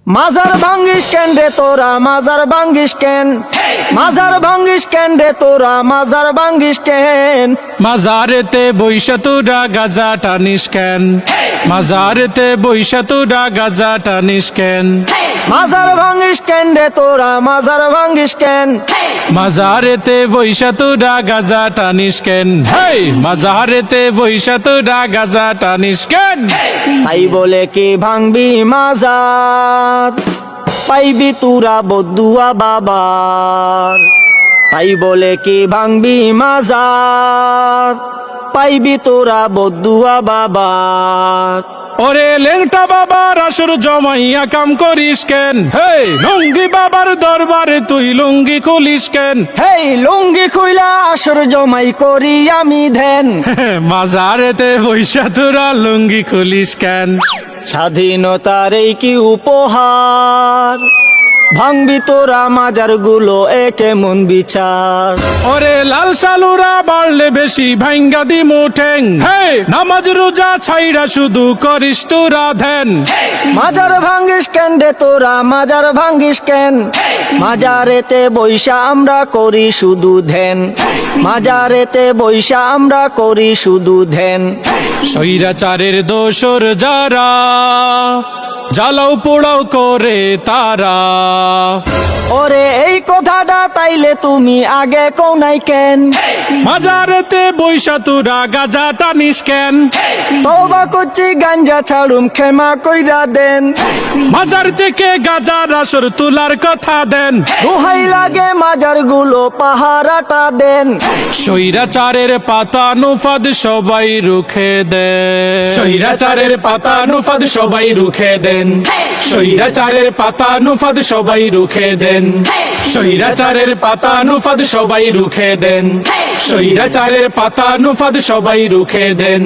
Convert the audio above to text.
মাজার ভাঙ্গিস কেন রে তোরা মাজার ভাঙ্গিস কেন মাজার ভাঙ্গিস কেন রে তোরা মাজার ভাঙ্গিস কেন মাজারেতে বইসা তোরা গাজা টানিস কেন মাজারেতে বইসা তোরা গাজা টানিস কেন মাজার ভাঙ্গিস কেন রে তোরা মাজার ভাঙ্গিস কেন মাজারেতে বইসা তোরা গাজা টানিস কেন হেই মাজারেতে বইসা তোরা গাজা টানিস কেন তাই বলে কি ভাঙবি মাজার পাইবি তুরা বদুয়া বাবার তাই বলে কি ভাঙবি মাজার পাইবি তোরা বদুয়া বাবার ওরে লেংটা বাবার আসর জমাইয়া কাম করিস কেন হেই লুঙ্গি বাবার দরবারে তুই লুঙ্গি খুলিস কেন হেই লুঙ্গি খুইলা আসর জমাই করি আমি ধ্যান মাজারেতে বইসা তোরা লুঙ্গি খুলিস কেন স্বাধীনতার এই কি উপহার ভাঙবি তোরা মাজার গুলো একে মন বিচার ওরে লাল সালুরা বাড়লে বেশি ভাঙ্গা দিমু ঠেং হে নামাজ রোজা ছাইরা শুধু করিস তোরা ধ্যান মাজার ভাঙ্গিস কেন রে তোরা মাজার ভাঙ্গিস কেন মাজারেতে বৈশা আমরা করি শুধু ধ্যান মাজারেতে বৈশা আমরা করি শুধু ধ্যান স্বৈরাচারের দোসর যারা জ্বালাও পোড়াও করে তারা ওরে এই কথাটা তাইলে তুমি আগে কোনাই কেন মাজারেতে বৈশা তোরা গাজা টানিস কেন তওবা করছি গাঞ্জা ছাড়ুম ক্ষমা কইরা দেন মাজার থেকে গাজার আসর তোলার কথা দেন দোহাই লাগে মাজার গুলো পাহারাটা দেন স্বৈরাচারের পাতা নুফাদ সবাই রুখে দেন স্বৈরাচারের পাতা নুফাদ সবাই রুখে দেন স্বৈরাচারের পাতা নুফাদ সবাই রুখে দেন স্বৈরাচারের পাতা নুফাদ সবাই রুখে দেন স্বৈরাচারের পাতা নুফাদ সবাই রুখে দেন।